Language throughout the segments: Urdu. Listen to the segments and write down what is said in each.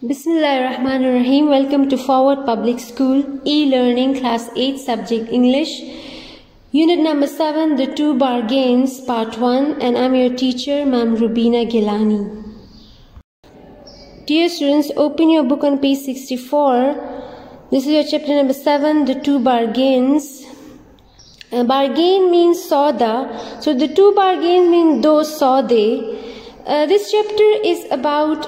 Bismillahirrahmanirrahim. Welcome to Forward Public School e-learning class 8 subject English. Unit number 7, the two bargains, part 1, and I'm your teacher, Ma'am Rubina Gilani. Dear students, open your book on page 64. This is your chapter number 7, the two bargains. Bargain means sauda. So the two bargains mean do saude. This chapter is about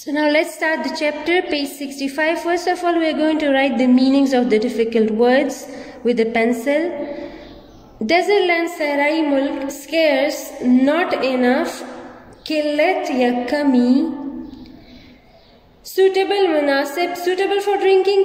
So now let's start the chapter, page 65. First of all, we are going to write the meanings of the difficult words with a pencil. Desert land, Sarai mulk, scarce, not enough, killat ya kami. Suitable, munasib, suitable for drinking,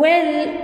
Well,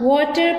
Water,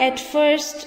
At first,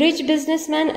Rich businessman,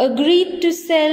Agreed to sell,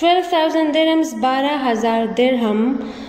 12,000 dirhams, 12,000 dirham.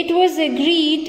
It was agreed,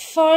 For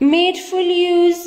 Made full use,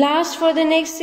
Last for the next,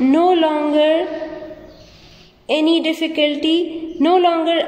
No longer, any difficulty. No longer,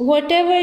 Whatever,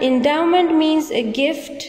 Endowment means a gift,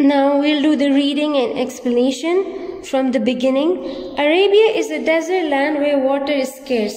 Now we'll do the reading and explanation from the beginning. Arabia is a desert land where water is scarce.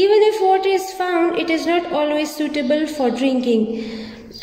Even if water is found, it is not always suitable for drinking.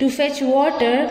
to fetch water.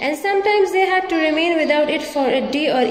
And sometimes they had to remain without it for a day or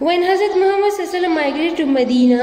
When Hazrat Muhammad sallallahu migrated to Medina,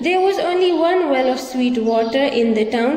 there was only one well of sweet water in the town.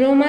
Roma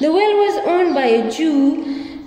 The well was owned by a Jew.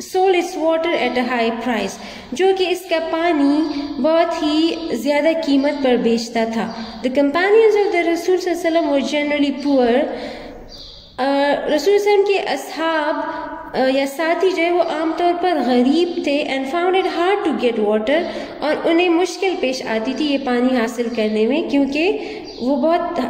sold its water at a high price, جو کہ اس کا پانی بہت ہی زیادہ قیمت پر بیچتا تھا. The companions of the Rasul صلی اللہ علیہ وسلم were generally poor. رسول صلی اللہ علیہ وسلم کے اصحاب یا ساتھی جو ہے وہ عام طور پر غریب تھے and found it hard to get water, اور انہیں مشکل پیش آتی تھی یہ پانی حاصل کرنے میں کیونکہ وہ بہت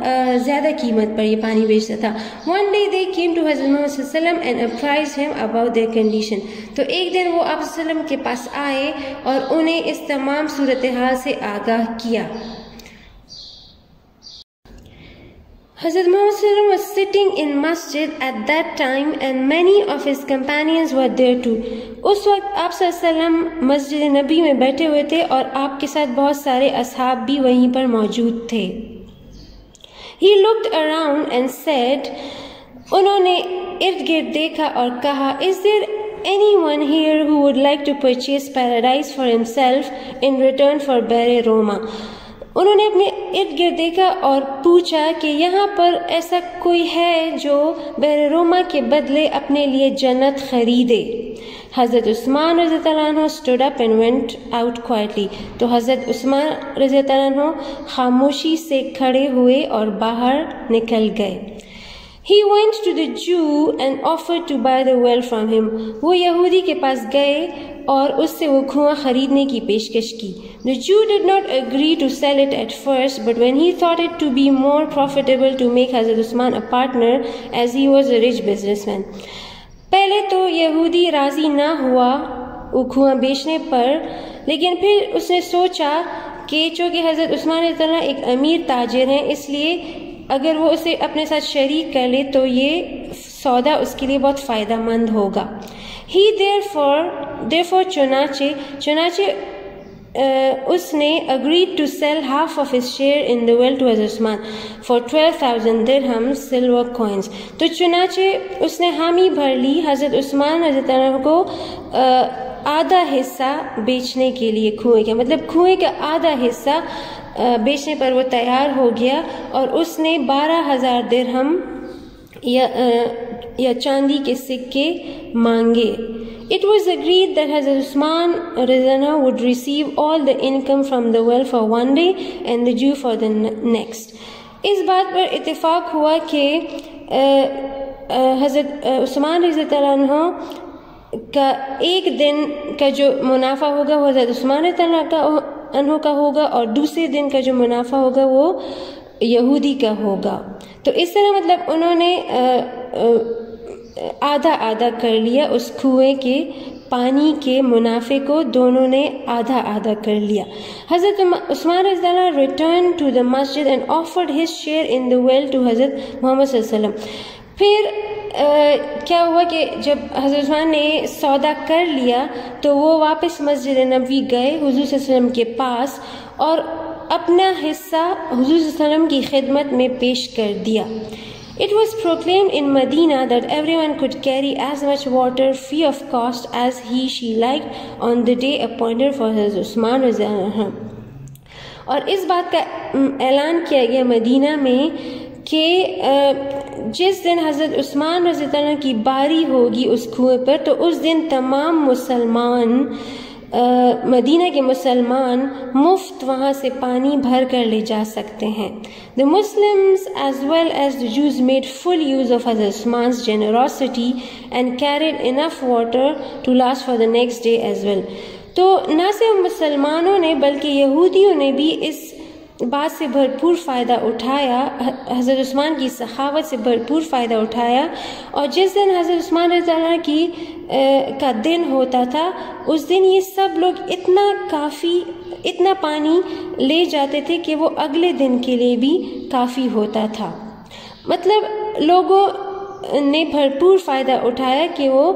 زیادہ قیمت پر یہ پانی بیچتا تھا. One day they came to حضرت محمد صلی اللہ علیہ وسلم and apprised him about their condition. تو ایک دن وہ آپ صلی اللہ علیہ وسلم کے پاس آئے اور انہیں اس تمام صورتحال سے آگاہ کیا. Hazrat Muhammad sallallahu alaihi wasallam was sitting in masjid at that time and many of his companions were there too. اس وقت آپ صلی اللہ علیہ وسلم مسجد نبی میں بیٹھے ہوئے تھے اور آپ کے ساتھ بہت سارے اصحاب بھی وہیں پر موجود تھے. He looked around and said, انہوں نے ارد گرد دیکھا اور کہا, Is there anyone here who would like to purchase paradise for himself in return for Bere Roma? انہوں نے اپنے ارد گرد دیکھا اور پوچھا کہ یہاں پر ایسا کوئی ہے جو بحر روما کے بدلے اپنے لیے جنت خریدے. حضرت عثمان رضی اللہ عنہ stood up and went out quietly. تو حضرت عثمان رضی اللہ عنہ خاموشی سے کھڑے ہوئے اور باہر نکل گئے. He went to the Jew and offered to buy the well from him. وہ یہودی کے پاس گئے اور اس سے وہ کنواں خریدنے کی پیشکش کی. The Jew did not agree to sell it at first, but when he thought it to be more profitable to make Hazrat Usman a partner, as he was a rich businessman. پہلے تو یہودی راضی نہ ہوا وہ کنواں بیچنے پر، لیکن پھر اس نے سوچا کہ چونکہ حضرت عثمان رضی اللہ عنہ ایک امیر تاجر ہیں، اس لیے اگر وہ اسے اپنے ساتھ شریک کر لے تو یہ سودا اس کے لیے بہت فائدہ مند ہوگا. He therefore چنانچہ اس نے agreed to sell half of his share in the well to Hazrat Usman for 12,000 dirhams silver coins. تو چنانچہ اس نے حامی بھر لی حضرت عثمان رضی اللہ عنہ کو آدھا حصہ بیچنے کے لیے کنویں کا، مطلب کنویں کا آدھا حصہ بیچنے پر وہ تیار ہو گیا، اور اس نے 12,000 درہم یا چاندی کے سکے مانگے. It was agreed that Hazrat Usman Rizana would receive all the income from the well for one day and the Jew for the next. اس بات پر اتفاق ہوا کہ حضرت عثمان رضی اللہ عنہ کا ایک دن کا جو منافع ہوگا وہ حضرت عثمان رضی اللہ عنہ کا ہوگا، اور دوسرے دن کا جو منافع ہوگا وہ یہودی کا ہوگا. تو اس طرح مطلب انہوں نے آدھا آدھا کر لیا، اس کنویں کے پانی کے منافع کو دونوں نے آدھا آدھا کر لیا. حضرت عثمان رضی اللہ عنہ returned to the masjid and offered his share in the well to حضرت محمد صلی اللہ علیہ وسلم. پھر کیا ہوا کہ جب حضرت عثمان نے سودا کر لیا تو وہ واپس مسجد نبوی گئے حضور صلی اللہ علیہ وسلم کے پاس اور اپنا حصہ حضور صلی اللہ علیہ وسلم کی خدمت میں پیش کر دیا. It was proclaimed in Medina that everyone could carry as much water free of cost as she liked on the day appointed for Hazrat Usman رضی اللہ عنہ. اور اس بات کا اعلان کیا گیا مدینہ میں کہ جس دن حضرت عثمان رضی اللہ عنہ کی باری ہوگی اس کنویں پر، تو اس دن تمام مسلمان مدینہ کے مسلمان مفت وہاں سے پانی بھر کر لے جا سکتے ہیں. The Muslims as well as the Jews made full use of Hazrat Usman's generosity and carried enough water to last for the next day as well. تو نہ صرف مسلمانوں نے بلکہ یہودیوں نے بھی اس بات سے بھرپور فائدہ اٹھایا، حضرت عثمان کی سخاوت سے بھرپور فائدہ اٹھایا، اور جس دن حضرت عثمان رضی اللہ عنہ کی کا دن ہوتا تھا اس دن یہ سب لوگ اتنا پانی لے جاتے تھے کہ وہ اگلے دن کے لیے بھی کافی ہوتا تھا. مطلب لوگوں نے بھرپور فائدہ اٹھایا کہ وہ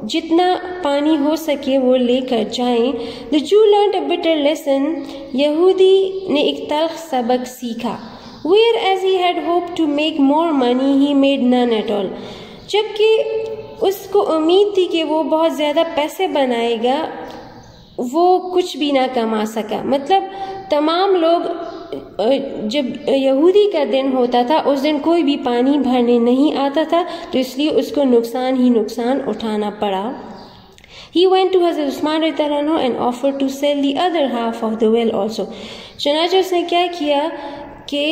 جتنا پانی ہو سکے وہ لے کر جائیں. The Jew learned a bitter lesson. یہودی نے ایک تلخ سبق سیکھا. Whereas he had hoped to make more money, he made none at all. جبکہ اس کو امید تھی کہ وہ بہت زیادہ پیسے بنائے گا، وہ کچھ بھی نہ کما سکا. مطلب تمام لوگ جب یہودی کا دن ہوتا تھا اس دن کوئی بھی پانی بھرنے نہیں آتا تھا، تو اس لیے اس کو نقصان ہی نقصان اٹھانا پڑا. He went to Hazrat Usman radhiyallahu anhu and offered to sell the other half of the well also. چنانچہ اس نے کیا کیا کہ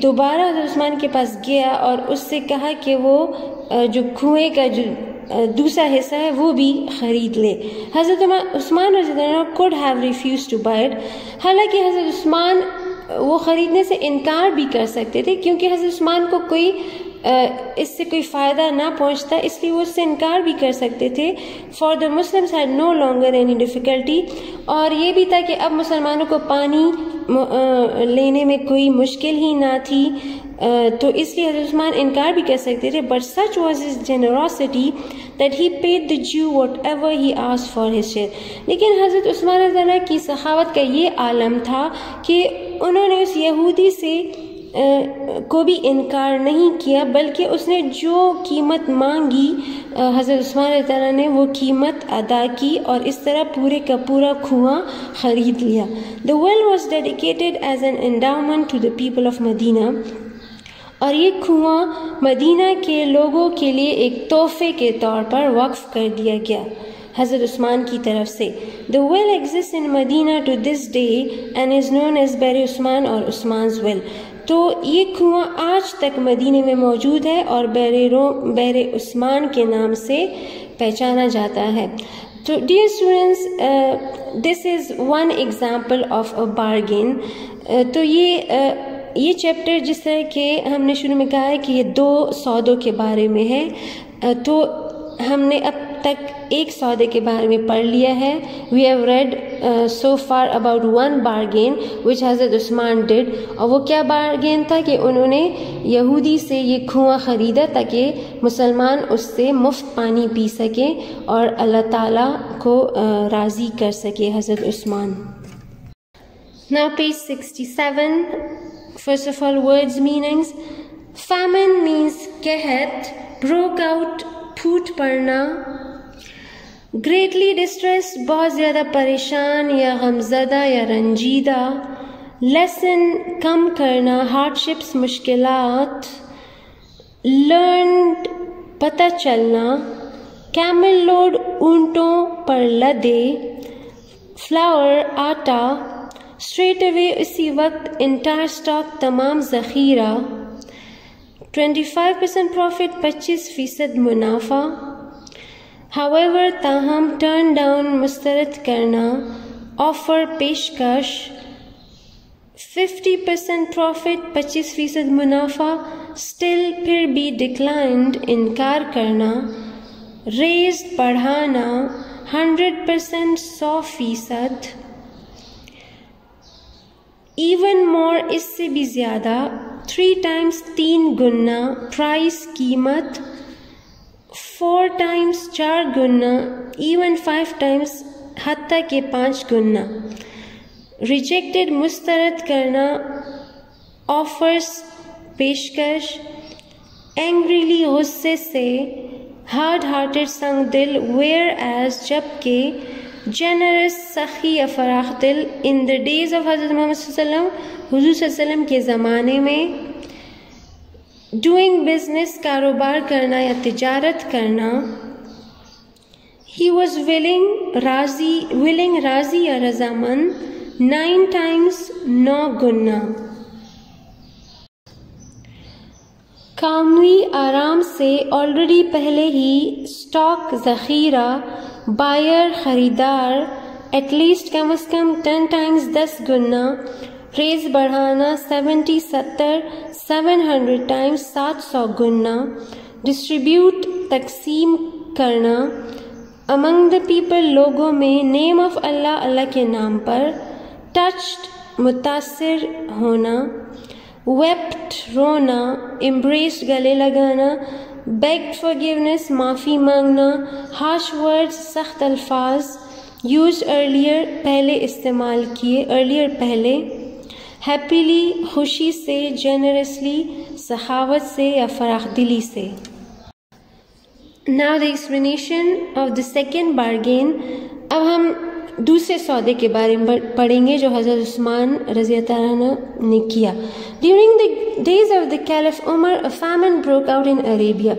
دوبارہ حضرت عثمان کے پاس گیا اور اس سے کہا کہ وہ جو کنویں کا جو دوسرا حصہ ہے وہ بھی خرید لے. حضرت عثمان رضی اللہ عنہ could have refused to buy it. حالانکہ حضرت عثمان وہ خریدنے سے انکار بھی کر سکتے تھے کیونکہ حضرت عثمان کو کوئی اس سے کوئی فائدہ نہ پہنچتا، اس لیے وہ اس سے انکار بھی کر سکتے تھے. For the Muslims had no longer any difficulty, اور یہ بھی تھا کہ اب مسلمانوں کو پانی لینے میں کوئی مشکل ہی نہ تھی، تو اس لیے حضرت عثمان انکار بھی کر سکتے تھے. But such was his generosity that he paid the Jew whatever he asked for his share. لیکن حضرت عثمان رضی اللہ عنہ کی سخاوت کا یہ عالم تھا کہ انہوں نے اس یہودی سے کو بھی انکار نہیں کیا، بلکہ اس نے جو قیمت مانگی حضرت عثمان رضی اللہ عنہ نے وہ قیمت ادا کی اور اس طرح پورے کا پورا کنواں خرید لیا. The well was dedicated as an endowment to the people of Medina. اور یہ کنواں مدینہ کے لوگوں کے لیے ایک تحفے کے طور پر وقف کر دیا گیا حضرت عثمان کی طرف سے. The well exists in Medina to this day and is known as بیر عثمان اور عثمان's well. تو یہ کنواں آج تک مدینے میں موجود ہے اور بیر عثمان کے نام سے پہچانا جاتا ہے. تو dear students, this is one example of a bargain. تو یہ چیپٹر جس طرح کہ ہم نے شروع میں کہا ہے کہ یہ 2 سودوں کے بارے میں ہے، تو ہم نے اب تک ایک سودے کے بارے میں پڑھ لیا ہے. We have read so far about one bargain which Hazrat Usman ڈڈ. اور وہ کیا بارگین تھا کہ انہوں نے یہودی سے یہ کنواں خریدا تاکہ مسلمان اس سے مفت پانی پی سکے اور اللہ تعالیٰ کو راضی کر سکے حضرت عثمان. Now page 67. First of all, words meanings. Famine means قحط, broke out, پھوٹ پڑنا. greatly distressed, بہت زیادہ پریشان یا غمزدہ یا رنجیدہ. lesson, کم کرنا, hardships, مشکلات. learned, پتہ چلنا. camel load, اونٹوں پر لدے. flour, آٹا. straight away, اسی وقت. entire stock, تمام ذخیرہ. 25% profit, 25% منافع. however, تاہم. turn down, مسترد کرنا. offer, پیشکش. 50% profit, 25% منافع. still, پھر بھی. declined, انکار کرنا. raised, بڑھانا. 100%, 100%. even more, اس سے بھی زیادہ. 3 times, 3 گنا. price, قیمت. 4 times, 4 گنا. even 5 times, حتیٰ کہ 5 گنا. rejected, مسترد کرنا. offers, پیشکش. angrily, غصے سے. hard hearted, سنگ دل. whereas, جبکہ. generous, سخی یا فراخ دل. in the days of حضرت محمد صلی اللہ علیہ وسلم, حضور صلی اللہ علیہ وسلم کے زمانے میں. doing business, کاروبار کرنا یا تجارت کرنا. he was willing, راضی یا رضامند. 9 times, 9 گنا. calmly, آرام سے. already, پہلے ہی. stock, ذخیرہ. buyer, خریدار. at least, come is come. 10 times, 10 گنا. raise, بڑھانا. 70, 70. 700 times, 700 گنا. distribute, تقسیم کرنا. among the people, لوگوں میں. name of اللہ, اللہ کے نام پر. touched, متاثر ہونا. wept, رونا. embraced, گلے لگانا. begged forgiveness, معافی مانگنا. harsh words, سخت الفاظ. used earlier, پہلے استعمال کیے. earlier, پہلے. happily, خوشی سے. generously, سخاوت سے یا فراخ دلی سے. now the explanation of the second bargain. اب ہم دوسرے سودے کے بارے میں پڑھیں گے جو حضرت عثمان رضی اللہ عنہ نے کیا. During the days of the Caliph Umar, a famine broke out in Arabia.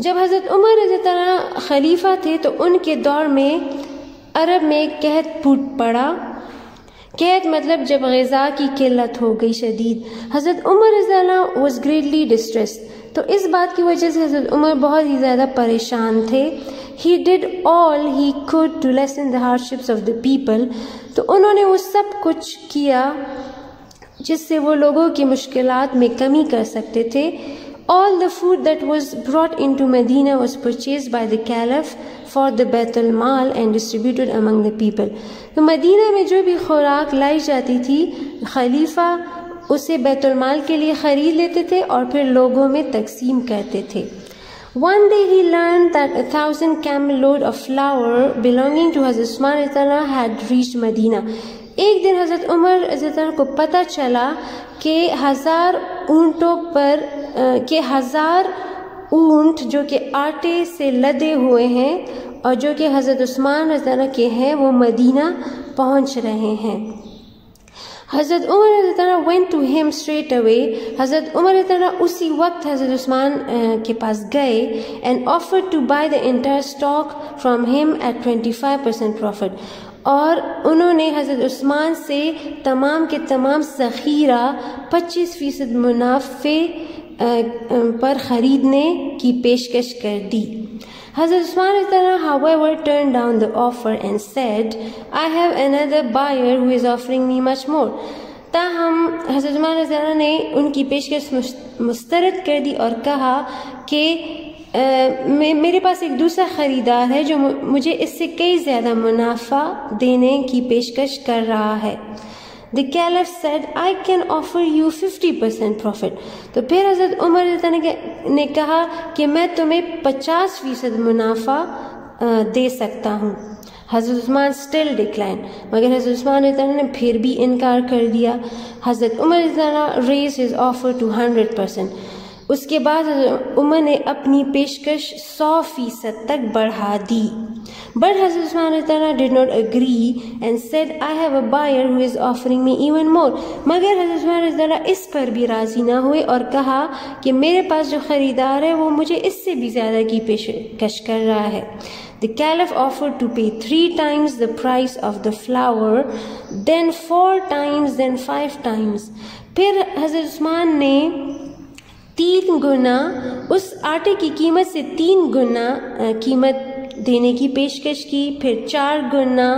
جب حضرت عمر رضی اللہ عنہ خلیفہ تھے تو ان کے دور میں عرب میں قحط پھوٹ پڑا. قحط مطلب جب غذا کی قلت ہو گئی شدید. حضرت عمر رضی اللہ عنہ واز گریٹلی ڈسٹریسڈ. تو اس بات کی وجہ سے حضرت عمر بہت ہی زیادہ پریشان تھے. He did all he could to lessen the hardships of the people. تو انہوں نے وہ سب کچھ کیا جس سے وہ لوگوں کی مشکلات میں کمی کر سکتے تھے. All the food that was brought into Medina was purchased by the Caliph for the Bayt al-Mal and distributed among the people. تو مدینہ میں جو بھی خوراک لائی جاتی تھی خلیفہ اسے بیت المال کے لیے خرید لیتے تھے اور پھر لوگوں میں تقسیم کرتے تھے. One day he learned that 1,000 camel load of flour belonging to Hazrat Usman رضی اللہ عنہ had reached Medina. ایک دن حضرت عمر رضی اللہ عنہ کو پتہ چلا کہ 1000 اونٹ جو کہ آٹے سے لدے ہوئے ہیں اور جو کہ حضرت عثمان رضی اللہ عنہ کے ہیں وہ مدینہ پہنچ رہے ہیں. حضرت عمر رضی اللہ عنہ went to him straight away. حضرت عمر رضی اللہ عنہ اسی وقت حضرت عثمان کے پاس گئے and offered to buy the entire stock from him at 25% profit. اور انہوں نے حضرت عثمان سے تمام کے تمام ذخیرہ 25% منافع پر خریدنے کی پیشکش کر دی. حضرت عثمان رضی اللہ عنہ however turned down the offer and said, I have another buyer who is offering me much more. تاہم حضرت عثمان رضی اللہ عنہ نے ان کی پیشکش مسترد کر دی اور کہا کہ میرے پاس ایک دوسرا خریدار ہے جو مجھے اس سے کئی زیادہ منافع دینے کی پیشکش کر رہا ہے. The Caliph said, I can offer you 50% profit. تو پھر حضرت عمر رضی اللہ عنہ نے کہا کہ میں تمہیں 50% منافع دے سکتا ہوں. حضرت عثمان still declined. مگر حضرت عثمان رضی اللہ عنہ نے پھر بھی انکار کر دیا. حضرت عمر رضی اللہ عنہ raised his offer to 100%. اس کے بعد حضرت عمر نے اپنی پیشکش 100% تک بڑھا دی. But حضرت عثمان رضی اللہ عنہ did not agree and said, I have a buyer who is offering me even more. مگر حضرت عثمان رضی اللہ عنہ اس پر بھی راضی نہ ہوئے اور کہا کہ میرے پاس جو خریدار ہے وہ مجھے اس سے بھی زیادہ کی پیشکش کر رہا ہے. The Caliph offered to pay 3 times the price of the flour, then 4 times, then 5 times. پھر حضرت عثمان نے 3 گنا اس آٹے کی قیمت سے 3 گنا قیمت دینے کی پیشکش کی، پھر 4 گنا،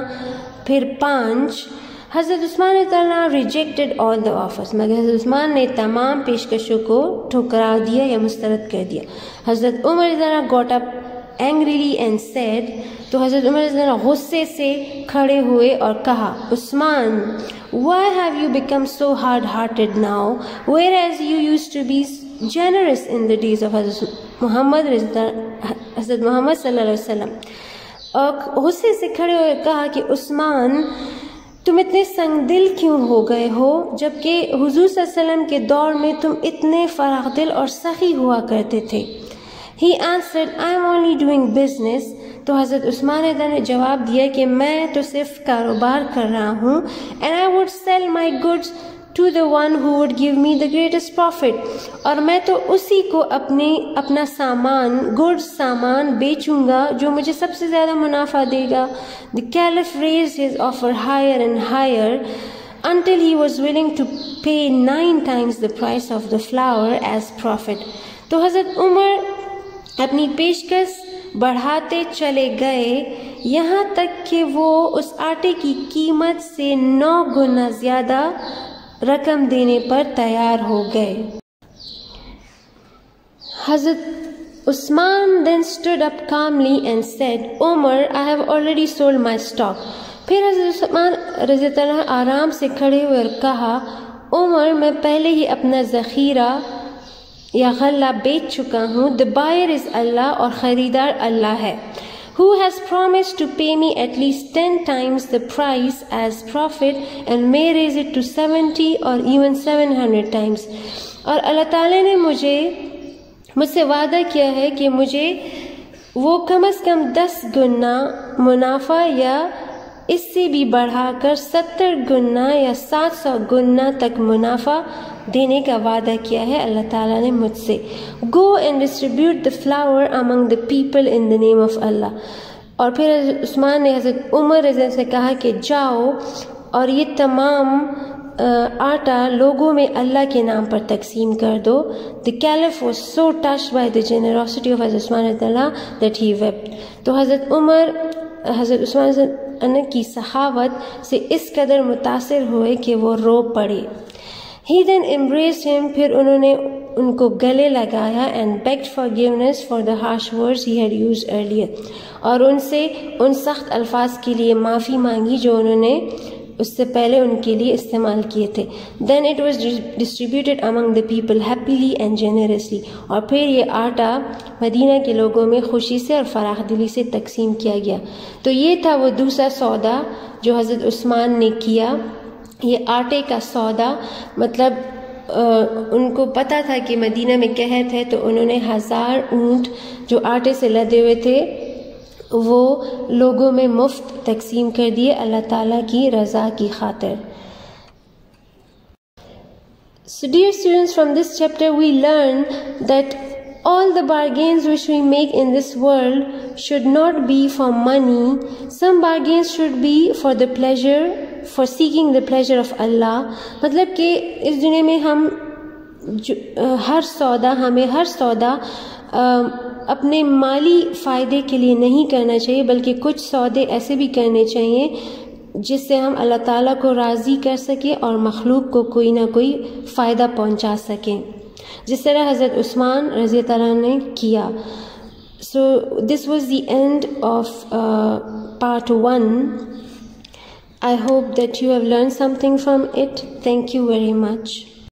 پھر 5. حضرت عثمان رضی اللہ عنہ ریجیکٹڈ آل دا آفرز. مگر حضرت عثمان نے تمام پیشکشوں کو ٹھکرا دیا یا مسترد کر دیا. حضرت عمر رضی اللہ عنہ got up angrily and said, تو حضرت عمر رضی اللہ عنہ غصے سے کھڑے ہوئے اور کہا, عثمان, why have you become so hard-hearted now, whereas you used to be generous in the days of حضرت محمد صلی اللہ علیہ وسلم. اور غصے سے کھڑے ہوئے کہا کہ عثمان, تم اتنے سنگ دل کیوں ہو گئے ہو جبکہ حضور صلی اللہ علیہ وسلم کے دور میں تم اتنے فراخ دل اور سخی ہوا کرتے تھے. He answered, I am only doing business. تو حضرت عثمان نے جواب دیا کہ میں تو صرف کاروبار کر رہا ہوں. And I would sell my goods to the one who would give me the greatest profit. اور میں تو اسی کو اپنا سامان بیچوں گا جو مجھے سب سے زیادہ منافع دے گا. The Caliph raised his offer higher and higher until he was willing to pay 9 times the price of the flour as profit. تو حضرت عمر اپنی پیشکش بڑھاتے چلے گئے یہاں تک کہ وہ اس آٹے کی قیمت سے 9 گنا زیادہ رقم دینے پر تیار ہو گئے. حضرت عثمان then stood up calmly and said, Umar, I have already sold my stock. پھر حضرت عثمان رضی اللہ عنہ آرام سے کھڑے ہوئے اور کہا, عمر, میں پہلے ہی اپنا ذخیرہ یا غلہ بیچ چکا ہوں. The buyer is Allah, اور خریدار اللہ ہے. Who has promised to pay me at least 10 times the price as profit and may raise it to 70 or even 700 times. اور اللہ تعالیٰ نے مجھ سے وعدہ کیا ہے کہ مجھے وہ کم از کم 10 گنا منافع یا اس سے بھی بڑھا کر 70 گنا یا 700 گنا تک منافع دینے کا وعدہ کیا ہے اللہ تعالیٰ نے مجھ سے. Go and distribute the flour among the people in the name of Allah. اور پھر حضرت عثمان نے حضرت عمر رضی اللہ عنہ سے کہا کہ جاؤ اور یہ تمام آٹا لوگوں میں اللہ کے نام پر تقسیم کر دو. The caliph was so touched by the generosity of Hazrat Usman رضی اللہ that he wept. تو حضرت عمر حضرت عثمان کی سخاوت سے اس قدر متاثر ہوئے کہ وہ رو پڑے. He then embraced him. پھر انہوں نے ان کو گلے لگایا and begged forgiveness for the harsh words he had used earlier. اور ان سے ان سخت الفاظ کے لیے معافی مانگی جو انہوں نے اس سے پہلے ان کے لیے استعمال کیے تھے. Then it was distributed among the people happily and generously. اور پھر یہ آٹا مدینہ کے لوگوں میں خوشی سے اور فراخ دلی سے تقسیم کیا گیا. تو یہ تھا وہ دوسرا سودا جو حضرت عثمان نے کیا. یہ آٹے کا سودا مطلب ان کو پتہ تھا کہ مدینہ میں قحط ہے، تو انہوں نے 1000 اونٹ جو آٹے سے لدے ہوئے تھے وہ لوگوں میں مفت تقسیم کر دیے اللہ تعالیٰ کی رضا کی خاطر. So dear students, from this chapter we learn that all the bargains which we make in this world should not be for money. Some bargains should be for the pleasure, for seeking the pleasure of Allah. مطلب کہ اس دنیا میں ہم ہمیں ہر سودا اپنے مالی فائدے کے لیے نہیں کرنا چاہیے، بلکہ کچھ سودے ایسے بھی کرنے چاہیے جس سے ہم اللہ تعالیٰ کو راضی کر سکیں اور مخلوق کو کوئی نہ کوئی فائدہ پہنچا سکیں، جس طرح حضرت عثمان رضی اللہ عنہ نے کیا. So this was the end of part 1. I hope that you have learned something from it. Thank you very much.